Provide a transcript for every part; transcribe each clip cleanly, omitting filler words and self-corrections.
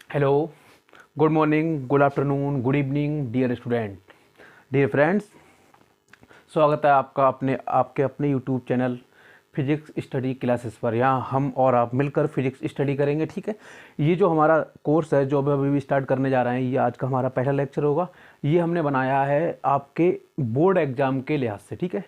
Hello, good morning, good afternoon, good evening dear student, dear friends. स्वागत है आपका आपके अपने YouTube channel physics study classes पर। यहाँ हम और आप मिलकर फिजिक्स स्टडी करेंगे। ठीक है, ये जो हमारा कोर्स है जो अभी भी स्टार्ट करने जा रहे हैं, ये आज का हमारा पहला लेक्चर होगा। ये हमने बनाया है आपके बोर्ड एग्ज़ाम के लिहाज से। ठीक है,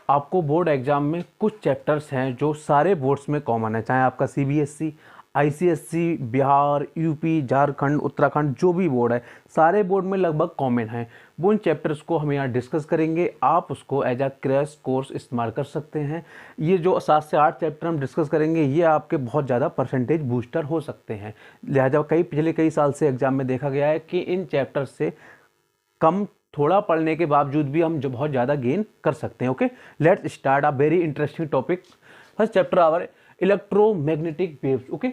आपको बोर्ड एग्ज़ाम में कुछ चैप्टर्स हैं जो सारे बोर्ड्स में कॉमन है, चाहे आपका CBSE, ICSE, Bihar, UP, Jharkhand, Uttarakhand, जो भी बोर्ड है सारे बोर्ड में लगभग कॉमन है। वो उन चैप्टर्स को हम यहाँ डिस्कस करेंगे। आप उसको एज अ क्रैश कोर्स इस्तेमाल कर सकते हैं। ये जो 7 से 8 चैप्टर हम डिस्कस करेंगे, ये आपके बहुत ज़्यादा परसेंटेज बूस्टर हो सकते हैं। लिहाजा पिछले कई साल से एग्जाम में देखा गया है कि इन चैप्टर से कम थोड़ा पढ़ने के बावजूद भी हम जो बहुत ज़्यादा गेन कर सकते हैं। Okay, let's start a very interesting topic. First chapter our electromagnetic waves. Okay,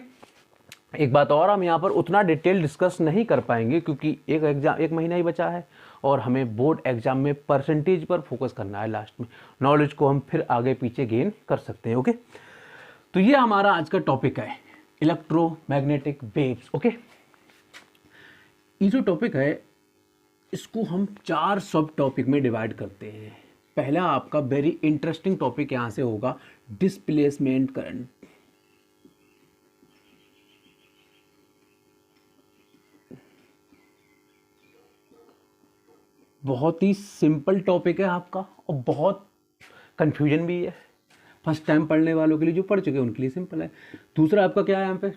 एक बात और, हम यहाँ पर उतना डिटेल डिस्कस नहीं कर पाएंगे क्योंकि एक महीना ही बचा है और हमें बोर्ड एग्जाम में परसेंटेज पर फोकस करना है। लास्ट में नॉलेज को हम फिर आगे पीछे गेन कर सकते हैं। ओके, तो ये हमारा आज का टॉपिक है, इलेक्ट्रोमैग्नेटिक वेव्स। ओके, ये जो टॉपिक है इसको हम 4 सब टॉपिक में डिवाइड करते हैं। पहला आपका वेरी इंटरेस्टिंग टॉपिक यहाँ से होगा डिस्प्लेसमेंट करंट। बहुत ही सिंपल टॉपिक है आपका और बहुत कंफ्यूजन भी है। फर्स्ट टाइम पढ़ने वालों के लिए, जो पढ़ चुके हैं उनके लिए सिंपल है। दूसरा आपका क्या है, यहाँ पे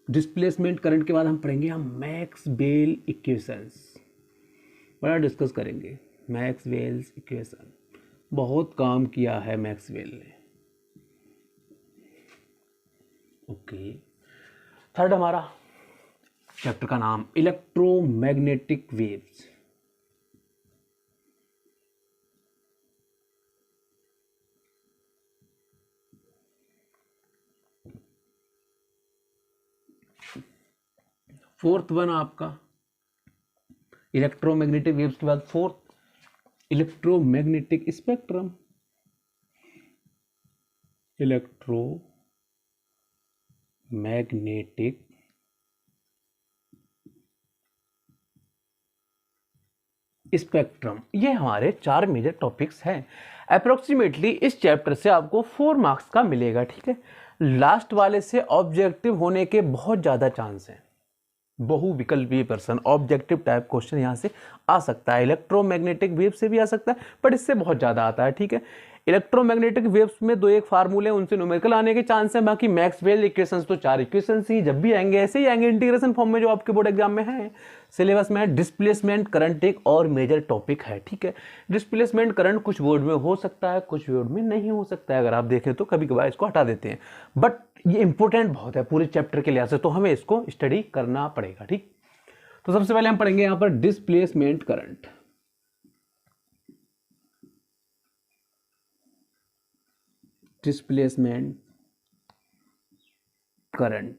डिस्प्लेसमेंट करंट के बाद हम पढ़ेंगे मैक्सवेल इक्वेशंस, बड़ा डिस्कस करेंगे। मैक्सवेल्स इक्वेशन बहुत काम किया है मैक्सवेल ने। ओके, थर्ड हमारा चैप्टर का नाम इलेक्ट्रोमैग्नेटिक वेव्स। फोर्थ वन आपका इलेक्ट्रोमैग्नेटिक वेव्स के बाद fourth electromagnetic spectrum. Electromagnetic spectrum, ये हमारे 4 मेजर टॉपिक्स हैं। अप्रोक्सीमेटली इस चैप्टर से आपको 4 मार्क्स का मिलेगा। ठीक है, लास्ट वाले से ऑब्जेक्टिव होने के बहुत ज़्यादा चांस हैं। बहुविकल्पीय प्रश्न, ऑब्जेक्टिव टाइप क्वेश्चन यहाँ से आ सकता है। इलेक्ट्रोमैग्नेटिक वेव से भी आ सकता है, बट इससे बहुत ज़्यादा आता है। ठीक है, इलेक्ट्रोमैग्नेटिक वेव्स में 2 एक फार्मूले, उनसे न्यूमेरिकल आने के चांस है। बाकी मैक्सवेल इक्वेशंस तो 4 इक्वेशंस ही जब भी आएंगे ऐसे ही आएंगे इंटीग्रेशन फॉर्म में, जो आपके बोर्ड एग्जाम में है। सिलेबस में डिस्प्लेसमेंट करंट एक और मेजर टॉपिक है। ठीक है, डिस्प्लेसमेंट करंट कुछ बोर्ड में हो सकता है, कुछ बोर्ड में नहीं हो सकता है। अगर आप देखें तो कभी कभार इसको हटा देते हैं, बट ये इंपॉर्टेंट बहुत है पूरे चैप्टर के लिहाज से, तो हमें इसको स्टडी करना पड़ेगा। ठीक, तो सबसे पहले हम पढ़ेंगे यहां पर डिस्प्लेसमेंट करंट। डिस्प्लेसमेंट करंट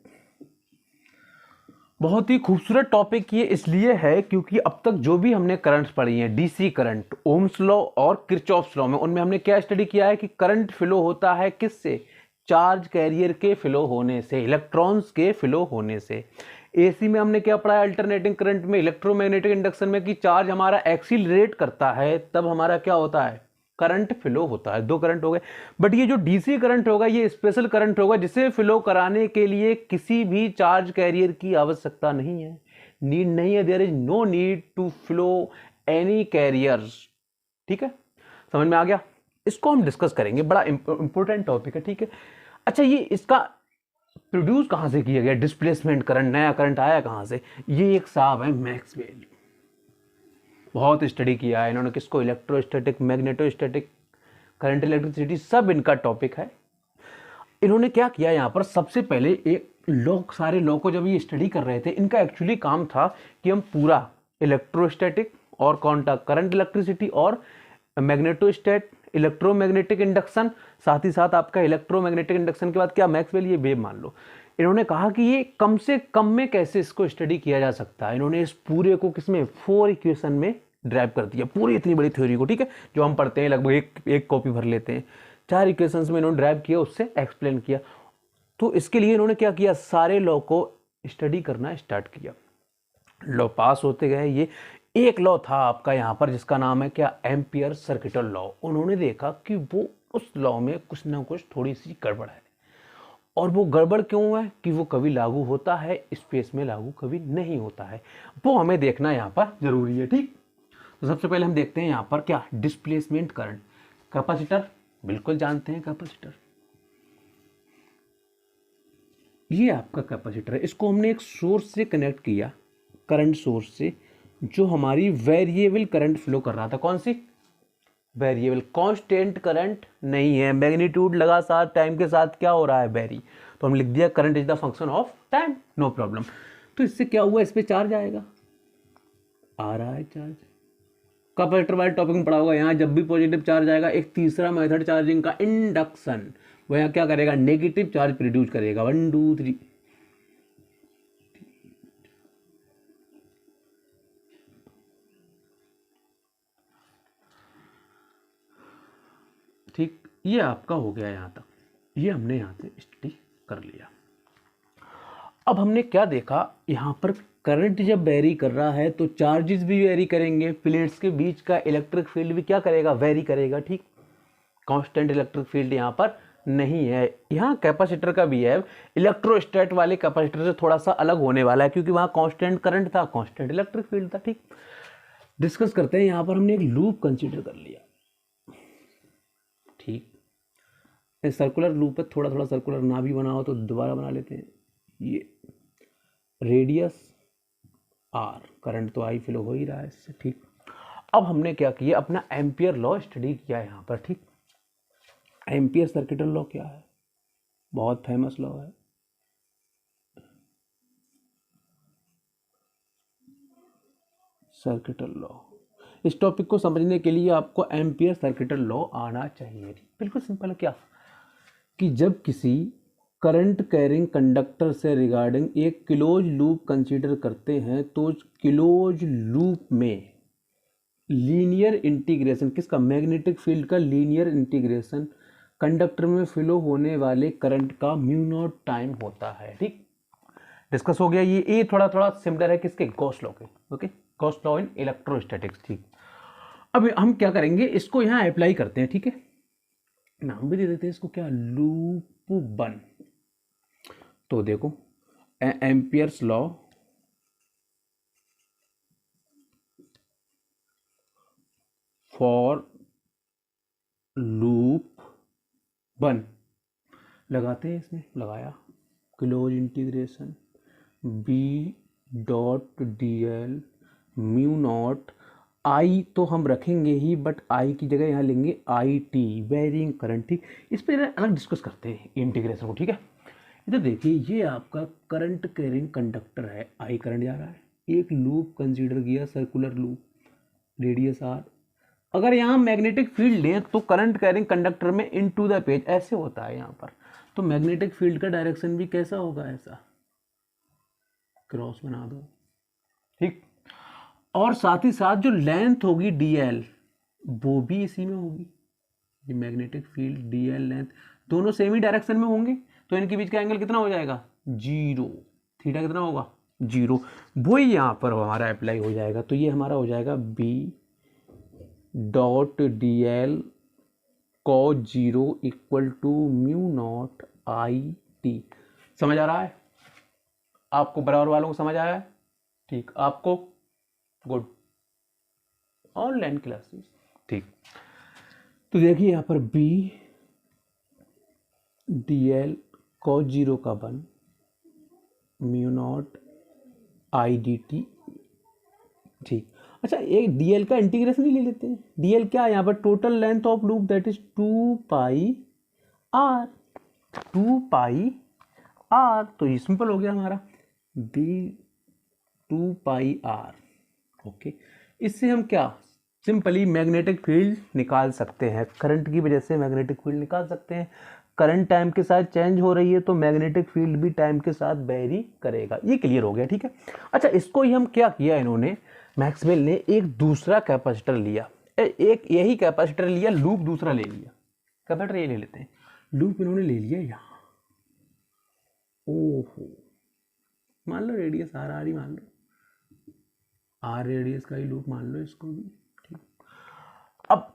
बहुत ही खूबसूरत टॉपिक ये इसलिए है क्योंकि अब तक जो भी हमने करंट्स पढ़ी हैं, डीसी करंट, ओम्स लॉ और किरचॉफ्स लॉ में, उनमें हमने क्या स्टडी किया है कि करंट फ्लो होता है किससे? चार्ज कैरियर के फ्लो होने से, इलेक्ट्रॉन्स के फ्लो होने से। एसी में हमने क्या पढ़ा है अल्टरनेटिंग करंट में, इलेक्ट्रोमैग्नेटिक इंडक्शन में, कि चार्ज हमारा एक्सीलरेट करता है तब हमारा क्या होता है? करंट फ्लो होता है। 2 करंट हो गए। बट ये जो डीसी करंट होगा ये स्पेशल करंट होगा जिसे फ्लो कराने के लिए किसी भी चार्ज कैरियर की आवश्यकता नहीं है, नीड नहीं है। There is no need to flow any carriers. ठीक है, समझ में आ गया? इसको हम डिस्कस करेंगे, बड़ा इंपॉर्टेंट टॉपिक है। ठीक है, अच्छा, ये इसका प्रोड्यूस कहां से किया गया डिस्प्लेसमेंट करंट, नया करंट आया कहां से? ये एक साहब है मैक्सवेल, बहुत स्टडी किया है इन्होंने। किसको? इलेक्ट्रोस्टैटिक, मैग्नेटोस्टैटिक, करंट, इलेक्ट्रिसिटी, सब इनका टॉपिक है। इन्होंने क्या किया यहाँ पर, सबसे पहले एक लोग, सारे लॉ को जब ये स्टडी कर रहे थे, इनका एक्चुअली काम था कि हम पूरा इलेक्ट्रोस्टैटिक और कौन था, करंट, इलेक्ट्रिसिटी और मैग्नेटोस्टैट, इलेक्ट्रोमैग्नेटिक इंडक्शन, साथ ही साथ आपका इलेक्ट्रोमैग्नेटिक इंडक्शन के बाद क्या, मैक्सवेल, ये वेव मान लो। इन्होंने कहा कि ये कम से कम में कैसे इसको स्टडी किया जा सकता है। इन्होंने इस पूरे को किसमें, 4 इक्वेशन में ड्राइव कर दिया, पूरी इतनी बड़ी थ्योरी को। ठीक है, जो हम पढ़ते हैं लगभग एक कॉपी भर लेते हैं, 4 इक्वेशंस में इन्होंने ड्राइव किया, उससे एक्सप्लेन किया। तो इसके लिए इन्होंने क्या किया, सारे लॉ को स्टडी करना स्टार्ट किया। लॉ पास होते गए। ये एक लॉ था आपका यहाँ पर जिसका नाम है क्या, एम्पियर सर्किटल लॉ। उन्होंने देखा कि वो उस लॉ में कुछ ना कुछ थोड़ी सी गड़बड़ है, और वो गड़बड़ क्यों है कि वो कभी लागू होता है स्पेस में, लागू कभी नहीं होता है, वो हमें देखना यहाँ पर जरूरी है। ठीक, तो सबसे पहले हम देखते हैं यहाँ पर क्या, डिस्प्लेसमेंट करंट। कैपेसिटर बिल्कुल जानते हैं, कैपेसिटर ये आपका कैपेसिटर है। इसको हमने एक सोर्स से कनेक्ट किया, करंट सोर्स से, जो हमारी वेरिएबल करंट फ्लो कर रहा था। कौन सी वेरिएबल, कांस्टेंट करंट नहीं है। मैग्नीट्यूड लगातार टाइम के साथ क्या हो रहा है, वेरी। तो हम लिख दिया current is the function of time, no problem. तो इससे क्या हुआ, इस पे चार्ज आएगा, आ रहा है चार्ज। कैपेसिटर वाले टॉपिक में पढ़ा होगा, यहाँ जब भी पॉजिटिव चार्ज आएगा, एक तीसरा मेथड चार्जिंग का, इंडक्शन, वो यहाँ क्या करेगा, नेगेटिव चार्ज प्रोड्यूस करेगा। 1 2 3, ठीक, ये आपका हो गया यहाँ तक, ये हमने यहाँ से स्टडी कर लिया। अब हमने क्या देखा, यहाँ पर करंट जब वेरी कर रहा है तो चार्जेस भी वेरी करेंगे, प्लेट्स के बीच का इलेक्ट्रिक फील्ड भी क्या करेगा, वेरी करेगा। ठीक, कांस्टेंट इलेक्ट्रिक फील्ड यहाँ पर नहीं है। यहाँ कैपेसिटर का भी है, इलेक्ट्रोस्टैट वाले कैपेसिटर से थोड़ा सा अलग होने वाला है, क्योंकि वहाँ कांस्टेंट करंट था, कांस्टेंट इलेक्ट्रिक फील्ड था। ठीक, डिस्कस करते हैं। यहाँ पर हमने एक लूप कंसीडर कर लिया। ठीक, सर्कुलर लूप है, थोड़ा थोड़ा सर्कुलर ना भी बना हो तो दोबारा बना लेते हैं। ये रेडियस आर, करंट तो आई फ्लो हो ही रहा है इससे। ठीक, अब हमने क्या किया, अपना एम्पियर लॉ स्टडी किया यहाँ पर। ठीक, एम्पियर सर्किटल लॉ क्या है, बहुत फेमस लॉ है। सर्किटल लॉ, इस टॉपिक को समझने के लिए आपको एम्पियर सर्किटल लॉ आना चाहिए। बिल्कुल सिंपल है क्या, कि जब किसी करंट कैरिंग कंडक्टर से रिगार्डिंग एक क्लोज लूप कंसीडर करते हैं तो उस क्लोज लूप में लीनियर इंटीग्रेशन, किसका, मैग्नेटिक फील्ड का लीनियर इंटीग्रेशन कंडक्टर में फ्लो होने वाले करंट का म्यू नॉट टाइम होता है। ठीक, डिस्कस हो गया। ये थोड़ा थोड़ा सिमिलर है किसके, गॉस लॉ के। Okay, Gauss law in electrostatics. ठीक, अब हम क्या करेंगे, इसको यहाँ अप्लाई करते हैं। ठीक है, नाम भी दे देते हैं इसको क्या, लूप 1। तो देखो, एम्पियर्स लॉ फॉर लूप 1 लगाते हैं, इसमें लगाया, close integration B dot D L mu naught, I तो हम रखेंगे ही, बट आई की जगह यहाँ लेंगे आई टी, वेरिंग करंट। ठीक, इस पर अलग डिस्कस करते हैं इंटीग्रेशन को। ठीक है, इधर देखिए, ये आपका करंट कैरिंग कंडक्टर है, आई करंट जा रहा है, एक लूप कंसीडर किया, सर्कुलर लूप, रेडियस आर। अगर यहाँ मैग्नेटिक फील्ड लें तो करंट कैरिंग कंडक्टर में इनटू द पेज ऐसे होता है यहाँ पर, तो मैग्नेटिक फील्ड का डायरेक्शन भी कैसा होगा, ऐसा क्रॉस बना दो। ठीक, और साथ ही साथ जो लेंथ होगी डी एल, वो भी इसी में होगी। ये magnetic field D L length दोनों सेम ही डायरेक्शन में होंगे, तो इनके बीच का एंगल कितना हो जाएगा, 0। थीटा कितना होगा, 0। वही यहाँ पर हमारा अप्लाई हो जाएगा, तो ये हमारा हो जाएगा B dot D L cos 0 equal to mu naught I T. समझ आ रहा है आपको, बराबर वालों को समझ आया है। ठीक, आपको गुड, ऑनलाइन क्लासेस। ठीक, तो देखिए यहाँ पर बी डी एल कॉस 0 का 1 mu naught I D T. ठीक, अच्छा, एक डी एल का इंटीग्रेशन ही ले लेते हैं। डी एल क्या है यहाँ पर, total length of loop, that is 2 pi R, 2 pi R. तो ये सिंपल हो गया हमारा, बी 2 पाई आर। ओके, इससे हम क्या, सिंपली मैग्नेटिक फील्ड निकाल सकते हैं, करंट की वजह से मैग्नेटिक फील्ड निकाल सकते हैं। करंट टाइम के साथ चेंज हो रही है तो मैग्नेटिक फील्ड भी टाइम के साथ वेरी करेगा। ये क्लियर हो गया। ठीक है, अच्छा, इसको ही हम क्या किया, इन्होंने मैक्सवेल ने एक दूसरा कैपेसिटर लिया, एक यही कैपेसिटर लिया, लूप दूसरा ले लिया, कैपेसिटर ये ले लेते हैं, लूप इन्होंने ले लिया यहाँ। ओहो, मान लो रेडियस आर आर ही मान लो, आर रेडियस का ही लूप मान लो इसको भी, ठीक। अब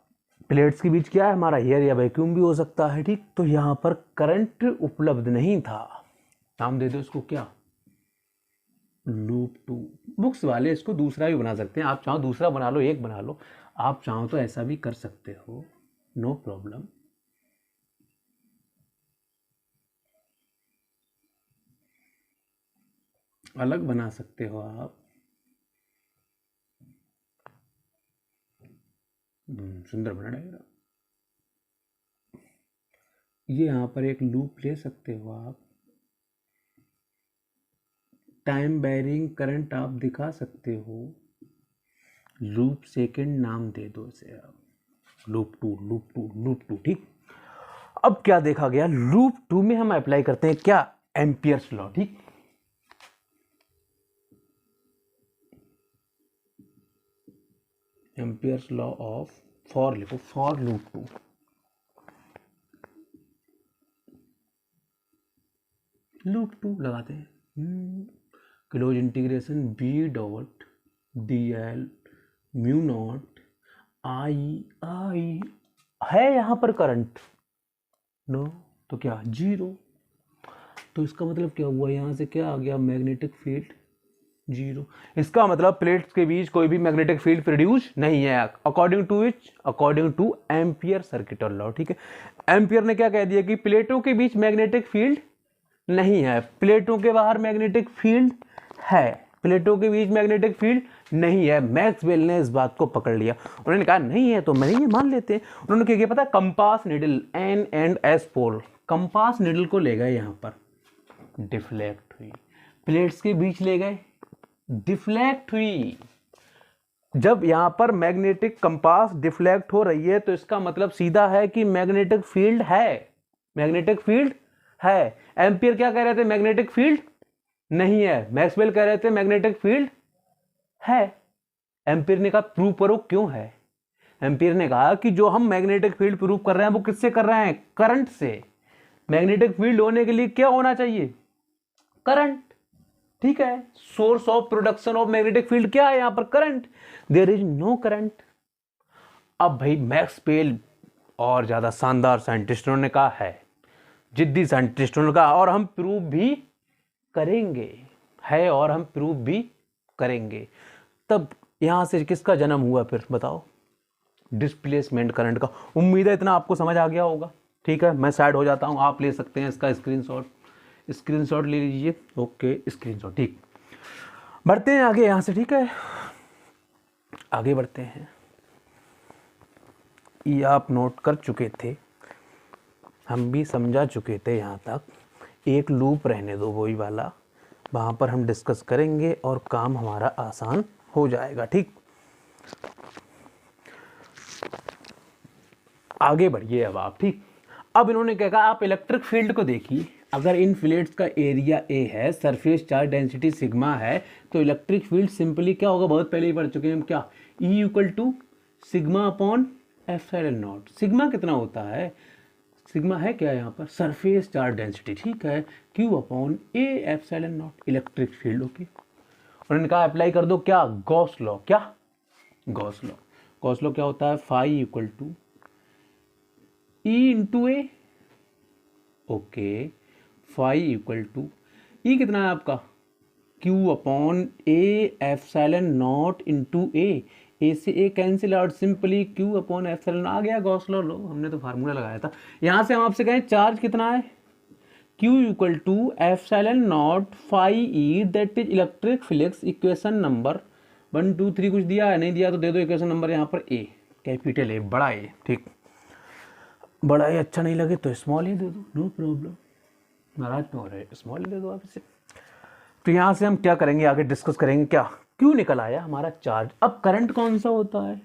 प्लेट्स के बीच क्या है हमारा, एयर या वैक्यूम भी हो सकता है, ठीक। तो यहाँ पर करंट उपलब्ध नहीं था, नाम दे दो इसको क्या, लूप 2। बुक्स वाले इसको दूसरा भी बना सकते हैं, आप चाहो दूसरा बना लो, एक बना लो, आप चाहो तो ऐसा भी कर सकते हो, नो प्रॉब्लम। अलग बना सकते हो आप, सुंदर बना डायग्राम। ये यहाँ पर एक लूप ले सकते हो आप, टाइम बैरिंग करंट आप दिखा सकते हो, लूप सेकंड नाम दे दो इसे आप, लूप 2 लूप 2 लूप 2, ठीक। अब क्या देखा गया, लूप 2 में हम अप्लाई करते हैं क्या, एम्पियर्स लॉ, ठीक। एम्पियर्स लॉ ऑफ फॉर लिखो, फॉर लूप 2, लूप 2 लगाते हैं, close integration B dot D L mu naught I I, है यहाँ पर करंट नो, तो क्या 0, तो इसका मतलब क्या हुआ, यहाँ से क्या आ गया, मैग्नेटिक फील्ड 0। इसका मतलब प्लेट्स के बीच कोई भी मैग्नेटिक फील्ड प्रोड्यूस नहीं है, according to which, according to Ampere circuit law, ठीक है। एम्पियर ने क्या कह दिया कि प्लेटों के बीच मैग्नेटिक फील्ड नहीं है, प्लेटों के बाहर मैग्नेटिक फील्ड है, प्लेटों के बीच मैग्नेटिक फील्ड नहीं है। मैक्सवेल ने इस बात को पकड़ लिया, उन्होंने कहा नहीं है तो नहीं है, मान लेते हैं। उन्होंने क्या किया पता, compass needle N and S pole, compass needle को ले गए यहाँ पर, डिफ्लेक्ट हुई, प्लेट्स के बीच ले गए, डिफ्लेक्ट हुई। जब यहाँ पर मैग्नेटिक कंपास डिफ्लेक्ट हो रही है तो इसका मतलब सीधा है कि मैग्नेटिक फील्ड है, मैग्नेटिक फील्ड है। एम्पियर क्या कह रहे थे, मैग्नेटिक फील्ड नहीं है, मैक्सवेल कह रहे थे मैग्नेटिक फील्ड है। एम्पियर ने कहा प्रूव करो क्यों है, एम्पियर ने कहा कि जो हम मैग्नेटिक फील्ड प्रूव कर रहे हैं वो किससे कर रहे हैं, करंट से। मैग्नेटिक फील्ड होने के लिए क्या होना चाहिए, करंट, ठीक है। Source of production of magnetic field क्या है, यहां पर current, there is no current. अब भाई मैक्सवेल और ज्यादा शानदार साइंटिस्टों ने कहा है, जिद्दी साइंटिस्टों ने कहा, और हम प्रूव भी करेंगे, है और हम प्रूव भी करेंगे। तब यहां से किसका जन्म हुआ फिर बताओ, डिस्प्लेसमेंट करंट का। उम्मीद है इतना आपको समझ आ गया होगा, ठीक है। मैं साइड हो जाता हूं, आप ले सकते हैं इसका स्क्रीनशॉट ले लीजिए, ओके स्क्रीनशॉट, ठीक। बढ़ते हैं आगे यहां से, ठीक है, आगे बढ़ते हैं। ये आप नोट कर चुके थे, हम भी समझा चुके थे यहाँ तक। एक लूप रहने दो वही वाला, वहाँ पर हम डिस्कस करेंगे और काम हमारा आसान हो जाएगा, ठीक। आगे बढ़िए अब आप, ठीक। अब इन्होंने क्या कहा, आप इलेक्ट्रिक फील्ड को देखिए, अगर इन प्लेट्स का एरिया ए है, सरफेस चार्ज डेंसिटी सिग्मा है, तो इलेक्ट्रिक फील्ड सिंपली क्या होगा, बहुत पहले ही पढ़ चुके हैं हम, क्या, E equal to sigma upon epsilon naught. Sigma कितना होता है, सिग्मा है क्या यहाँ पर, सरफेस चार्ज डेंसिटी, ठीक है, Q upon A epsilon naught, electric field, okay. उन्होंने कहा अप्लाई कर दो क्या, गॉस लॉ, क्या, गॉस लॉ। गॉस लॉ क्या होता है, phi equal to E into A, okay, phi equal to E कितना है आपका, Q upon A epsilon naught into A से A cancel out, simply Q upon epsilon, आ गया गॉस लॉ। लो हमने तो फार्मूला लगाया था। यहाँ से हम आपसे कहें चार्ज कितना है, Q equal to epsilon naught phi E, that is electric flux, equation number 1 2 3 कुछ दिया है, नहीं दिया तो दे दो इक्वेशन नंबर यहाँ पर ए, कैपिटल ए, बड़ा ए, ठीक। बड़ा ए अच्छा नहीं लगे तो स्मॉल ही दे दो, नो प्रॉब्लम, नाराज क्यों हो रहे, स्मॉल दे दो आप इसे। तो यहाँ से हम क्या करेंगे, आगे डिस्कस करेंगे, क्या क्यों निकल आया हमारा चार्ज। अब करंट कौन सा होता है,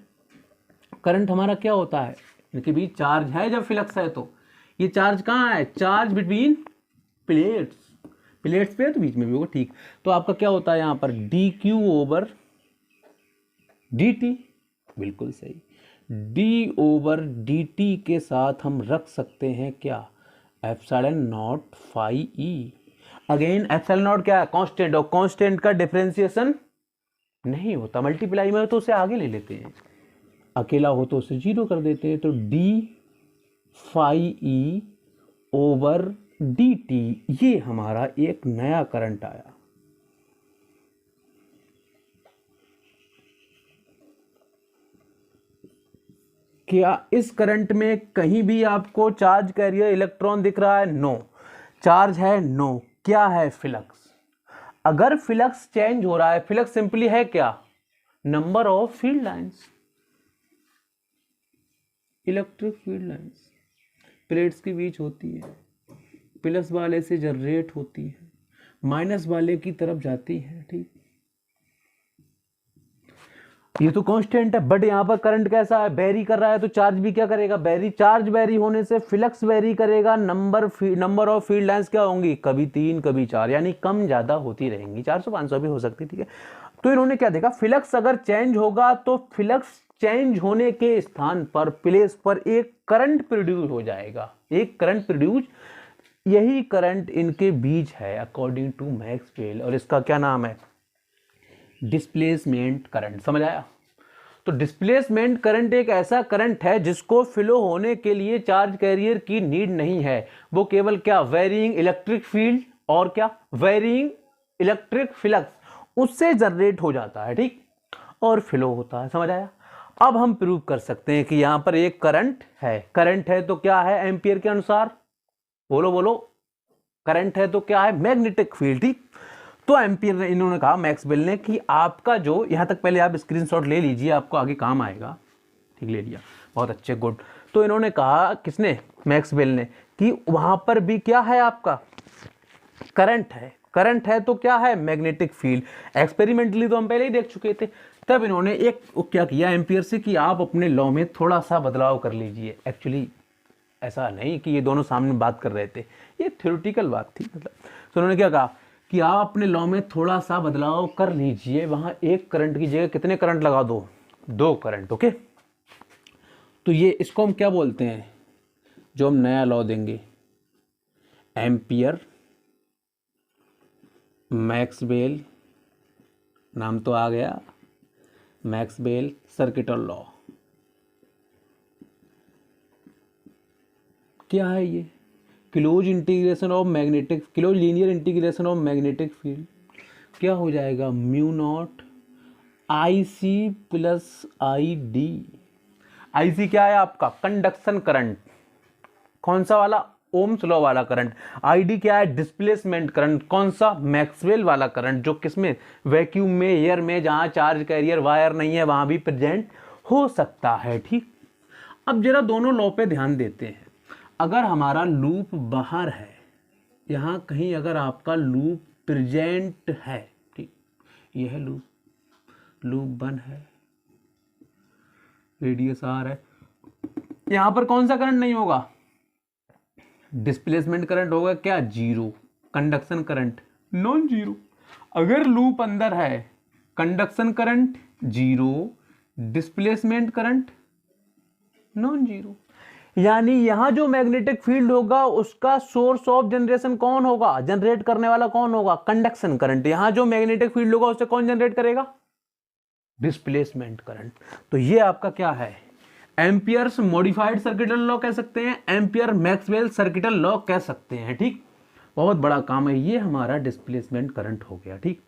करंट हमारा क्या होता है, इनके बीच चार्ज है जब फ्लक्स है, तो ये चार्ज कहाँ है, चार्ज बिटवीन प्लेट्स, प्लेट्स पे तो बीच में भी होगा, ठीक। तो आपका क्या होता है यहाँ पर, D Q over D T, बिल्कुल सही, डी ओवर डी टी के साथ हम रख सकते हैं क्या, epsilon naught phi E. Again epsilon naught क्या है, कांस्टेंट, और कांस्टेंट का डिफरेंशिएशन नहीं होता, मल्टीप्लाई में तो उसे आगे ले लेते हैं, अकेला हो तो उसे 0 कर देते हैं। तो D phi E over D T, ये हमारा एक नया करंट आया। क्या इस करंट में कहीं भी आपको चार्ज कैरियर इलेक्ट्रॉन दिख रहा है? नो। चार्ज है? नो। क्या है? फ्लक्स। अगर फ्लक्स चेंज हो रहा है, फ्लक्स सिंपली है क्या? Number of field lines, electric field lines plates के बीच होती है, प्लस वाले से जनरेट होती है, माइनस वाले की तरफ जाती है, ठीक। ये तो कांस्टेंट है, बट यहां पर करंट कैसा है? वेरी कर रहा है, तो चार्ज भी क्या करेगा? वेरी। चार्ज वेरी होने से फ्लक्स वेरी करेगा, नंबर ऑफ फील्ड लाइंस क्या होंगी? कभी 3 कभी 4, यानी कम ज्यादा होती रहेंगी, 400 500 भी हो सकती, ठीक है। तो इन्होंने क्या देखा? फ्लक्स अगर चेंज होगा तो फ्लक्स चेंज होने के स्थान पर, प्लेस पर एक करंट प्रोड्यूस हो जाएगा, एक करंट प्रोड्यूस। यही करंट इनके बीच है अकॉर्डिंग टू मैक्सवेल, और इसका क्या नाम है? Displacement current. समझ आया? तो डिस्प्लेसमेंट करंट एक ऐसा करंट है जिसको फ्लो होने के लिए चार्ज कैरियर की नीड नहीं है, वो केवल क्या? वेरिंग इलेक्ट्रिक फील्ड और क्या? वेरिंग इलेक्ट्रिक फ्लक्स, उससे जनरेट हो जाता है, ठीक, और फ्लो होता है। समझ आया? अब हम प्रूव कर सकते हैं कि यहां पर एक करंट है। करंट है तो क्या है? एम्पियर के अनुसार बोलो बोलो, करंट है तो क्या है? मैग्नेटिक फील्ड, ठीक। तो एम्पियर ने, इन्होंने कहा मैक्सवेल ने, कि आपका जो यहां तक, पहले आप स्क्रीनशॉट ले लीजिए, आपको आगे काम आएगा, ठीक। ले लिया, बहुत अच्छे, गुड। तो इन्होंने कहा, किसने? मैक्सवेल ने, कि वहां पर भी क्या है? आपका करंट है। करंट है तो क्या है? Magnetic field. एक्सपेरिमेंटली तो हम पहले ही देख चुके थे। तब इन्होंने एक क्या किया एम्पियर से, कि आप अपने लॉ में थोड़ा सा बदलाव कर लीजिए। एक्चुअली ऐसा नहीं कि ये दोनों सामने बात कर रहे थे, ये थ्योरेटिकल बात थी, मतलब। तो उन्होंने क्या कहा कि आप अपने लॉ में थोड़ा सा बदलाव कर लीजिए, वहां एक करंट की जगह कितने करंट लगा दो? 2 करंट, ओके। तो ये, इसको हम क्या बोलते हैं, जो हम नया लॉ देंगे? एम्पियर मैक्सवेल, नाम तो आ गया, मैक्सवेल सर्किटल लॉ। क्या है ये? Close integration of magnetic, close linear integration of magnetic field. क्या हो जाएगा? Mu naught I C plus I D. I C क्या है आपका? Conduction current. कौन सा वाला? ओम्स लॉ वाला करंट। आई डी क्या है? Displacement current. कौन सा? मैक्सवेल वाला करंट, जो किसमें? वैक्यूम में, एयर में, जहां चार्ज कैरियर वायर नहीं है, वहां भी प्रेजेंट हो सकता है, ठीक। अब जरा दोनों लॉ पे ध्यान देते हैं। अगर हमारा लूप बाहर है, यहां कहीं अगर आपका लूप प्रेजेंट है, ठीक, यह है लूप, लूप 1 है, रेडियस आर है, यहां पर कौन सा करंट नहीं होगा? डिस्प्लेसमेंट करंट होगा क्या? 0। Conduction current non zero. अगर लूप अंदर है, conduction current 0, displacement current non zero. यानी यहां जो मैग्नेटिक फील्ड होगा उसका सोर्स ऑफ जनरेशन कौन होगा? जनरेट करने वाला कौन होगा? Conduction current. यहां जो मैग्नेटिक फील्ड होगा उससे कौन जनरेट करेगा? Displacement current. तो ये आपका क्या है? एम्पियर्स मॉडिफाइड सर्किटल लॉ कह सकते हैं, एम्पियर मैक्सवेल सर्किटल लॉ कह सकते हैं, ठीक। बहुत बड़ा काम है। ये हमारा डिस्प्लेसमेंट करंट हो गया, ठीक।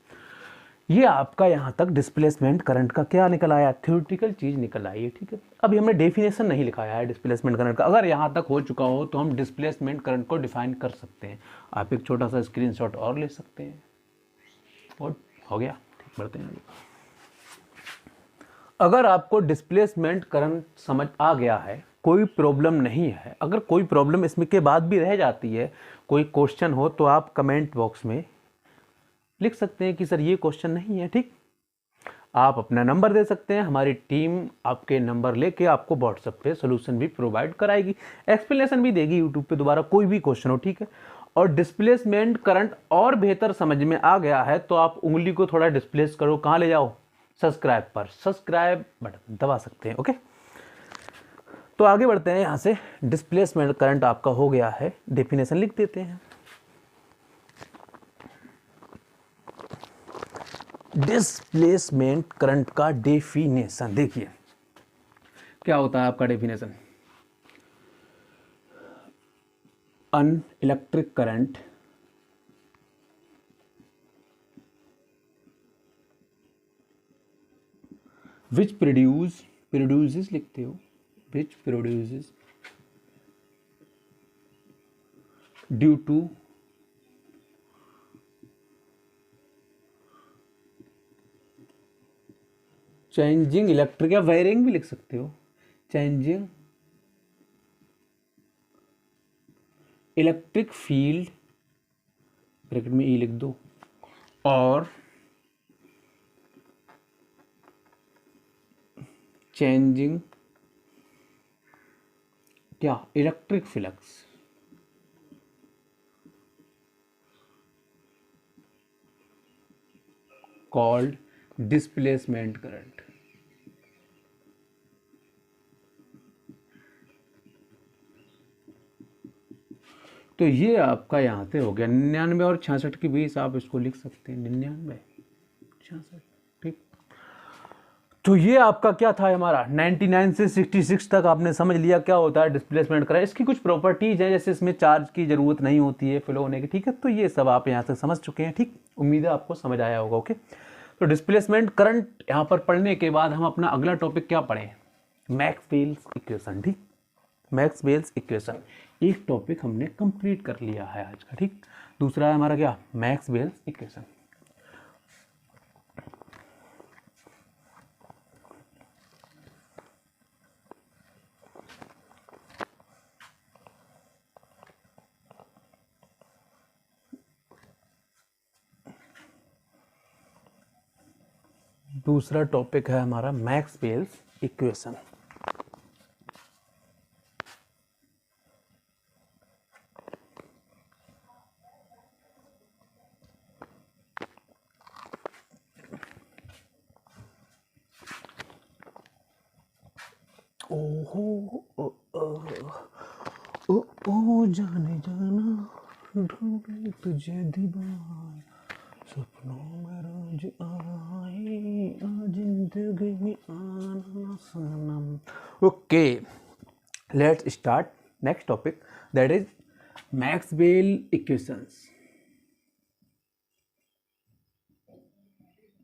ये आपका यहां तक डिस्प्लेसमेंट करंट का क्या निकल आया? थ्योरेटिकल चीज निकल आई है, ठीक है। अभी हमने डेफिनेशन नहीं लिखाया है डिस्प्लेसमेंट करंट का। अगर यहां तक हो चुका हो तो हम डिस्प्लेसमेंट करंट को डिफाइन कर सकते हैं। आप एक छोटा सा स्क्रीनशॉट और ले सकते हैं। और हो गया, ठीक। बढ़ते हैं। अगर आपको डिस्प्लेसमेंट करंट समझ आ गया है, कोई प्रॉब्लम नहीं है, अगर कोई प्रॉब्लम इसमें के बाद भी रह जाती है, कोई क्वेश्चन हो, तो आप कमेंट बॉक्स में लिख सकते हैं कि सर ये क्वेश्चन नहीं है, ठीक। आप अपना नंबर दे सकते हैं, हमारी टीम आपके नंबर लेके आपको व्हाट्सएप पे सोल्यूशन भी प्रोवाइड कराएगी, एक्सप्लेनेशन भी देगी यूट्यूब पे दोबारा, कोई भी क्वेश्चन हो, ठीक है। और डिस्प्लेसमेंट करंट और बेहतर समझ में आ गया है तो आप उंगली को थोड़ा डिस्प्लेस करो, कहाँ ले जाओ? सब्सक्राइब पर, सब्सक्राइब बटन दबा सकते हैं, ओके। तो आगे बढ़ते हैं। यहां से डिस्प्लेसमेंट करंट आपका हो गया है, डेफिनेशन लिख देते हैं। डिस्प्लेसमेंट करंट का डेफिनेशन देखिए क्या होता है आपका definition. An electric current which produces लिखते हो, which produces due to changing electric या वायरिंग भी लिख सकते हो, चेंजिंग इलेक्ट्रिक फील्ड ब्रैकेट में ई लिख दो और चेंजिंग क्या electric flux called displacement current. तो ये आपका यहाँ से हो गया 99 और 66 के बीच आप इसको लिख सकते हैं 99 66 ठीक। तो ये आपका क्या था हमारा 99 से 66 तक आपने समझ लिया क्या होता है डिस्प्लेसमेंट करंट। इसकी कुछ प्रॉपर्टीज हैं जैसे इसमें चार्ज की जरूरत नहीं होती है फ्लो होने की, ठीक है। तो ये सब आप यहाँ से समझ चुके हैं, ठीक। उम्मीद है आपको समझ आया होगा, ओके। तो डिस्प्लेसमेंट करंट यहाँ पर पढ़ने के बाद हम अपना अगला टॉपिक क्या पढ़ें, मैक्सवेल्स इक्वेशन, ठीक। मैक्सवेल्स इक्वेशन एक टॉपिक हमने कंप्लीट कर लिया है आज का, ठीक। दूसरा है हमारा क्या मैक्सवेल्स इक्वेशन। दूसरा टॉपिक है हमारा मैक्सवेल्स इक्वेशन। ओहो ओ ओ ओ ओ जाने जाना ढूंढे तुझे दीवार सपनों में रोज आए आज जिंदगी में आना सनम। Okay, let's start next topic that is Maxwell equations.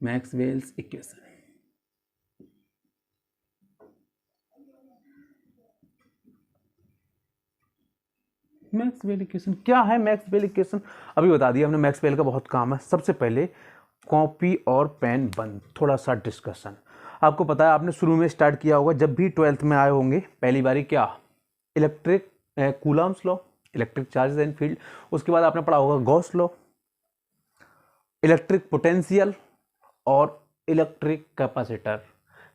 Maxwell's equation Maxwell equation क्या है। मैक्सवेल इक्वेशन अभी बता दिया हमने, मैक्सवेल का बहुत काम है। सबसे पहले कॉपी और पेन बंद, थोड़ा सा डिस्कशन। आपको पता है आपने शुरू में स्टार्ट किया होगा जब भी 12th में आए होंगे पहली बारी, क्या electric Coulomb's law, electric charges and field. उसके बाद आपने पढ़ा होगा गॉस लॉ, इलेक्ट्रिक पोटेंशियल और इलेक्ट्रिक कैपेसिटर,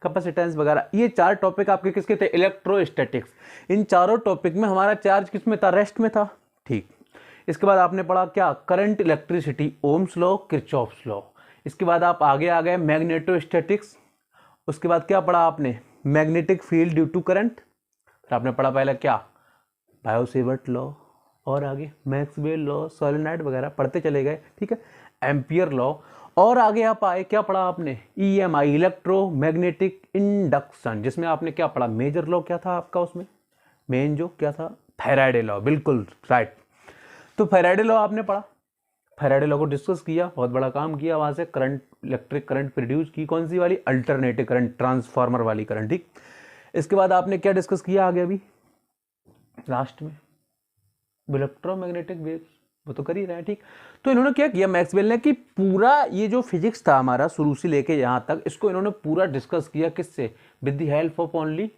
कैपेसिटेंस वगैरह। ये चार टॉपिक आपके किसके थे, इलेक्ट्रोस्टैटिक्स। इन चारों टॉपिक में हमारा चार्ज किस में था, रेस्ट में था, ठीक। इसके बाद आपने पढ़ा क्या, current electricity, Ohm's law, Kirchhoff's law. इसके बाद आप आगे आ गए मैग्नेटोस्टैटिक्स। उसके बाद क्या पढ़ा आपने, magnetic field due to current. फिर आपने पढ़ा पहले क्या, बायो-सेवर्ट लॉ, और आगे मैक्सवेल लॉ, सोलेनॉइड वगैरह पढ़ते चले गए, ठीक है। एम्पियर लॉ, और आगे आप आए क्या पढ़ा आपने, ईएमआई, इलेक्ट्रोमैग्नेटिक इंडक्शन, जिसमें आपने क्या पढ़ा, मेजर लॉ क्या था आपका उसमें, मेन जो क्या था, फैराडे लॉ, बिल्कुल राइट। तो फैराडे लॉ आपने पढ़ा, फैराडे लॉ को डिस्कस किया, बहुत बड़ा काम किया, वहां से करंट, इलेक्ट्रिक करंट प्रोड्यूस की, कौन सी वाली, अल्टरनेटिव करंट, ट्रांसफार्मर वाली करंट, ठीक। इसके बाद आपने क्या डिस्कस किया आगे अभी लास्ट में, इलेक्ट्रोमैग्नेटिक वेव्स, वो तो कर ही रहे हैं, ठीक। तो इन्होंने क्या किया मैक्सवेल ने कि पूरा ये जो फिजिक्स था हमारा शुरू से लेके यहाँ तक, इसको इन्होंने पूरा डिस्कस किया किससे, with the help of only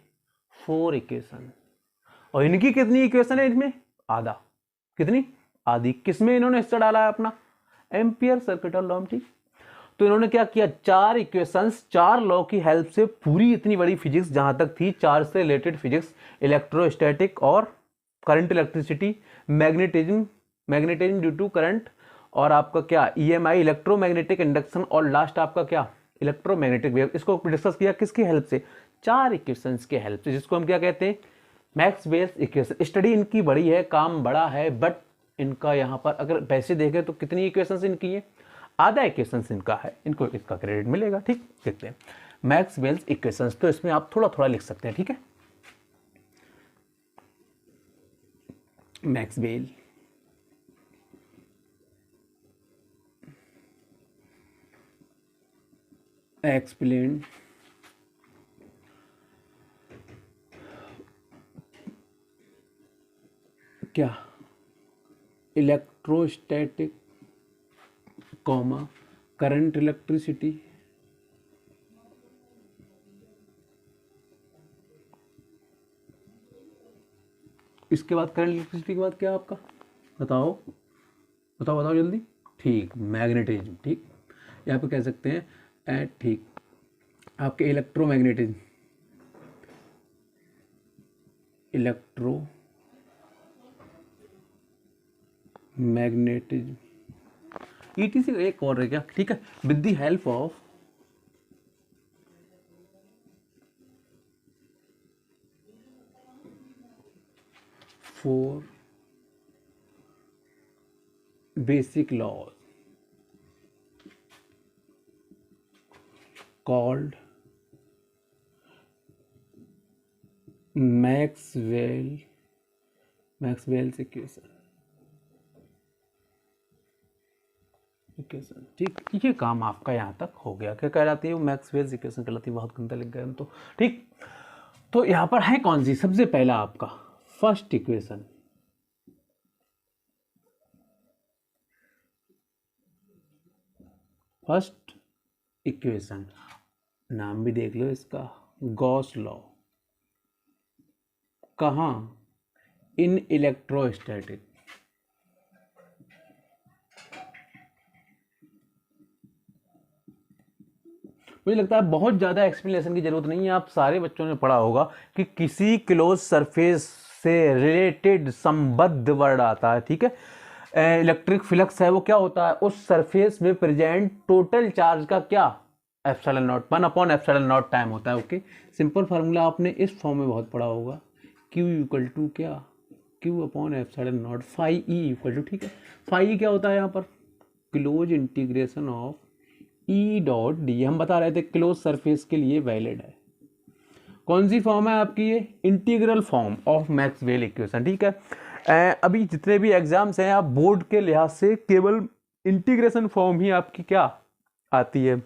4 equation. और इनकी कितनी इक्वेशन है इसमें, आधा, कितनी, आधी। किसमें इन्होंने हिस्सा डाला है अपना, एम्पियर सर्किट और लॉ, ठीक। तो इन्होंने क्या किया, 4 इक्वेशंस, 4 लॉ की हेल्प से पूरी इतनी बड़ी फिजिक्स जहां तक थी, चार्ज से रिलेटेड फिजिक्स, इलेक्ट्रोस्टैटिक और current electricity, magnetism due to current, और आपका क्या ईएमआई, इलेक्ट्रोमैग्नेटिक इंडक्शन, और लास्ट आपका क्या इलेक्ट्रोमैग्नेटिक वेव। इसको डिस्कस किया किसकी हेल्प से, 4 इक्वेशंस के हेल्प से, जिसको हम क्या कहते हैं, मैक्सवेल्स इक्वेशन। स्टडी इनकी बड़ी है, काम बड़ा है, बट इनका यहाँ पर अगर वैसे देखें तो कितनी इक्वेशंस इनकी हैं, आधा इक्वेशंस इनका है, इनको इसका क्रेडिट मिलेगा। ठीक, देखते हैं मैक्सवेल्स इक्वेशंस, तो इसमें आप थोड़ा थोड़ा लिख सकते हैं। ठीक है, मैक्सवेल एक्सप्लेन क्या इलेक्ट्रोस्टैटिक कॉमा करंट इलेक्ट्रिसिटी इसके बाद करंट इलेक्ट्रिसिटी के बाद क्या आपका, बताओ बताओ बताओ जल्दी। ठीक, मैग्नेटिज्म। ठीक, यहाँ पे कह सकते हैं ठीक आपके इलेक्ट्रोमैग्नेटिज्म, इलेक्ट्रो मैग्नेटिज्म ETC एक और है क्या। ठीक है, with the help of four basic laws called Maxwell's equation। ठीक, ये काम आपका यहाँ तक हो गया। क्या कहलाती है वो, मैक्सवेल्स इक्वेशन कहलाती है। बहुत गंदा लिख गए हम तो। ठीक, तो यहाँ पर है कौन सी, सबसे पहला आपका फर्स्ट इक्वेशन, फर्स्ट इक्वेशन नाम भी देख लो इसका, गॉस लॉ। कहाँ, इन इलेक्ट्रोस्टैटिक। मुझे लगता है बहुत ज़्यादा एक्सप्लेनेशन की जरूरत नहीं है, आप सारे बच्चों ने पढ़ा होगा कि किसी क्लोज सरफेस से रिलेटेड संबद्ध वर्ड आता है। ठीक है, इलेक्ट्रिक फ्लक्स है वो क्या होता है, उस सरफेस में प्रेजेंट टोटल चार्ज का क्या, एप्सिलॉन नॉट, 1/एप्सिलॉन नॉट टाइम होता है। ओके, सिंपल फार्मूला आपने इस फॉर्म में बहुत पढ़ा होगा, Q इक्वल टू क्या, Q/एप्सिलॉन naught phi E equal to. ठीक है, फाई क्या होता है यहाँ पर, क्लोज इंटीग्रेशन ऑफ E.D। हम बता रहे थे क्लोज सरफेस के लिए वैलिड है। कौन सी फॉर्म है आपकी, ये integral form of Maxwell equation. ठीक है, अभी जितने भी एग्जाम्स हैं आप बोर्ड के लिहाज से केवल इंटीग्रेशन फॉर्म ही आपकी क्या आती है,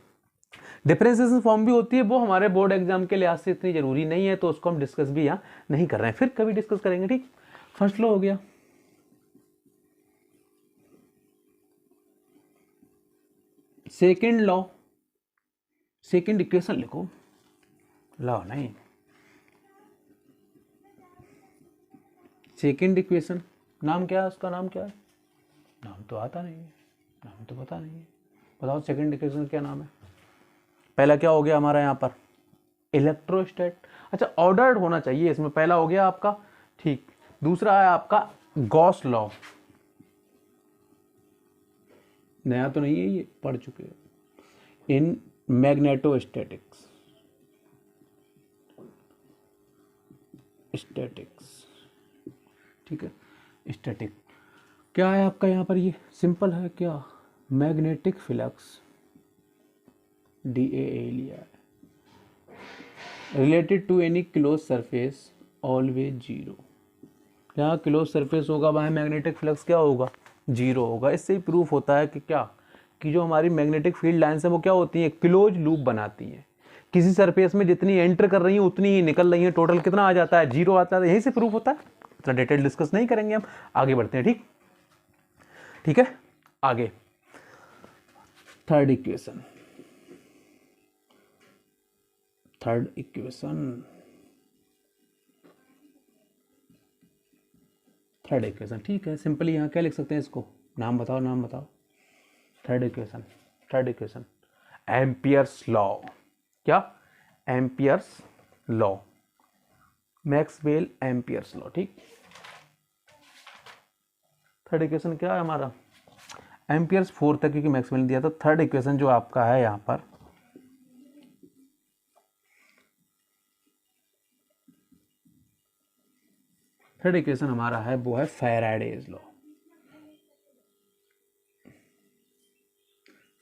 डिफरेंशिएशन फॉर्म भी होती है, वो हमारे बोर्ड एग्जाम के लिहाज से इतनी जरूरी नहीं है, तो उसको हम डिस्कस भी यहाँ नहीं कर रहे हैं, फिर कभी डिस्कस करेंगे। ठीक, फर्स्ट लॉ हो गया। सेकेंड लॉ, सेकेंड इक्वेशन लिखो, लॉ नहीं, सेकेंड इक्वेशन नाम क्या है उसका, नाम क्या है, नाम तो आता नहीं है, नाम तो पता नहीं है, बताओ सेकेंड इक्वेशन क्या नाम है। पहला क्या हो गया हमारा यहाँ पर, इलेक्ट्रोस्टैट। अच्छा, ऑर्डर्ड होना चाहिए इसमें, पहला हो गया आपका। ठीक, दूसरा है आपका गॉस लॉ, नया तो नहीं है, ये पढ़ चुके हैं, इन मैग्नेटोस्टैटिक्स, स्टैटिक्स। ठीक है, स्टैटिक क्या है आपका यहाँ पर, ये सिंपल है क्या, मैग्नेटिक फ्लक्स, DAA लिया है, related to any close surface always zero. जहाँ क्लोज सरफेस होगा वहाँ मैग्नेटिक फ्लक्स क्या होगा, जीरो होगा। इससे ही प्रूफ होता है कि क्या, कि जो हमारी मैग्नेटिक फील्ड लाइन्स है वो क्या होती हैं, क्लोज लूप बनाती हैं। किसी सरफेस में जितनी एंटर कर रही हैं उतनी ही निकल रही हैं, टोटल कितना आ जाता है, जीरो आता है। यहीं से प्रूफ होता है, इतना डिटेल डिस्कस नहीं करेंगे हम, आगे बढ़ते हैं। ठीक, ठीक है, आगे third equation, third equation, third equation. ठीक है, सिंपली यहाँ क्या लिख सकते हैं इसको, नाम बताओ, नाम बताओ। Third equation, third equation Ampere's law. क्या, Ampere's law, Maxwell Ampere's law. ठीक, थर्ड इक्वेशन क्या है हमारा, एम्पियर्स फोर्थ तक, क्योंकि मैक्सवेल ने दिया था। थर्ड इक्वेशन जो आपका है यहाँ पर, थर्ड इक्वेशन हमारा है वो है फैराडेज लॉ।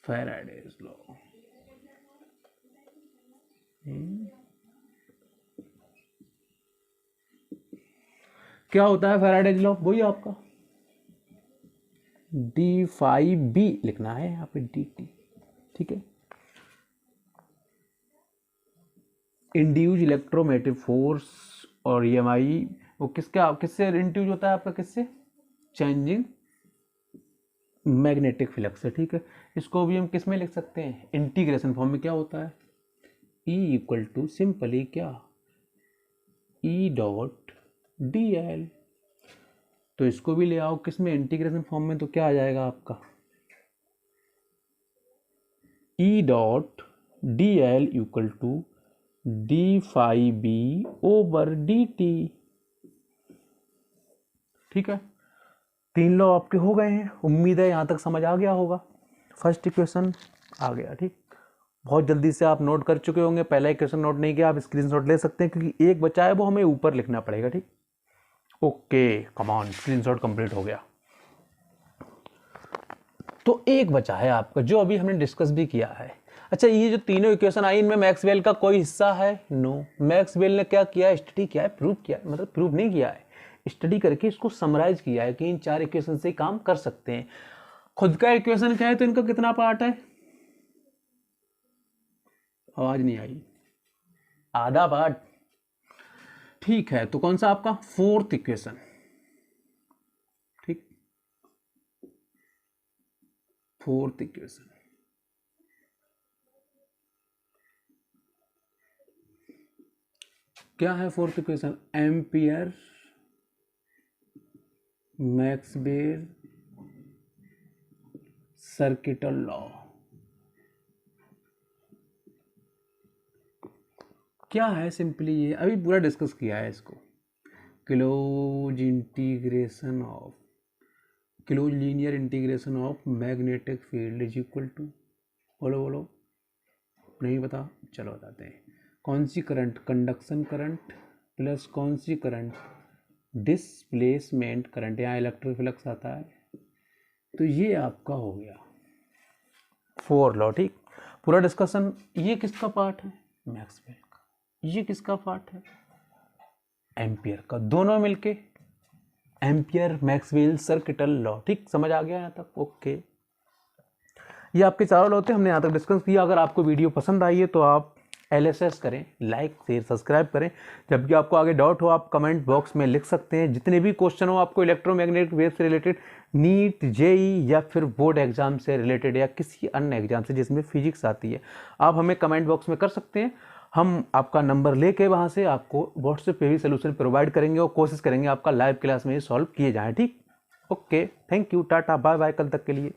Faraday's law. क्या होता है फैराडेज लॉ? वही आपका d∅b लिखना है यहाँ पे dt, ठीक है। इंड्यूज इलेक्ट्रोमैग्नेटिक फोर्स और EMI वो किससे इंड्यूज होता है आपका? किससे? चेंजिंग मैग्नेटिक फ्लक्स से, ठीक है। इसको भी हम किस में लिख सकते हैं? इंटीग्रेशन फॉर्म में। क्या होता है? E इक्वल टू सिंपली क्या? E dot dl। तो इसको भी ले आओ किस में? इंटीग्रेशन फॉर्म में। तो क्या आ जाएगा आपका? E dot dl equal to d∅b over dt, ठीक है। 3 लॉ आपके हो गए हैं। उम्मीद है यहाँ तक समझ आ गया होगा। फर्स्ट इक्वेशन आ गया, ठीक। बहुत जल्दी से आप नोट कर चुके होंगे। पहला इक्वेशन नोट नहीं किया, आप स्क्रीनशॉट ले सकते हैं क्योंकि एक बचा है वो हमें ऊपर लिखना पड़ेगा, ठीक। Okay, come on, screenshot complete हो गया। तो एक बचा है आपका जो अभी हमने डिस्कस भी किया है। अच्छा, ये जो तीनों इक्वेशन आई इनमें मैक्सवेल का कोई हिस्सा है? नो। मैक्सवेल ने क्या किया है? स्टडी किया है, प्रूव किया है, मतलब प्रूव नहीं किया है, स्टडी करके इसको समराइज किया है कि इन 4 इक्वेशन से काम कर सकते हैं। खुद का इक्वेशन क्या है? तो इनका कितना पार्ट है? आवाज नहीं आई। आधा पार्ट, ठीक है। तो कौन सा आपका? फोर्थ इक्वेशन, ठीक। फोर्थ इक्वेशन क्या है? Fourth equation ampere Maxwell circuital law. क्या है? सिंपली ये अभी पूरा डिस्कस किया है इसको। Close linear integration of magnetic field is equal to, बोलो नहीं पता? चलो बताते हैं। कौन सी करंट? कंडक्शन करंट प्लस कौन सी करंट? Displacement current. यहाँ इलेक्ट्रिक फ्लक्स आता है। तो ये आपका हो गया 4 लॉ, ठीक। पूरा डिस्कशन। ये किसका पार्ट है? मैक्सवेल का। ये किसका पार्ट है? एम्पियर का। दोनों मिलके एम्पियर मैक्सवेल सर्किटल लॉ, ठीक। समझ आ गया यहाँ तक? ओके, ये आपके 4 लॉ थे, हमने यहाँ तक डिस्कस किया। अगर आपको वीडियो पसंद आई है तो आप LSS करें, लाइक शेयर सब्सक्राइब करें। जब भी आपको आगे डाउट हो आप कमेंट बॉक्स में लिख सकते हैं। जितने भी क्वेश्चन हो आपको इलेक्ट्रोमैग्नेटिक वेव से रिलेटेड, नीट, JEE या फिर बोर्ड एग्जाम से रिलेटेड या किसी अन्य एग्जाम से जिसमें फिजिक्स आती है, आप हमें कमेंट बॉक्स में कर सकते हैं। हम आपका नंबर लेके वहाँ से आपको व्हाट्सएप पे भी सोल्यूशन प्रोवाइड करेंगे और कोशिश करेंगे आपका लाइव क्लास में ये सॉल्व किए जाएँ, ठीक। Okay, thank you, tata, bye bye, कल तक के लिए।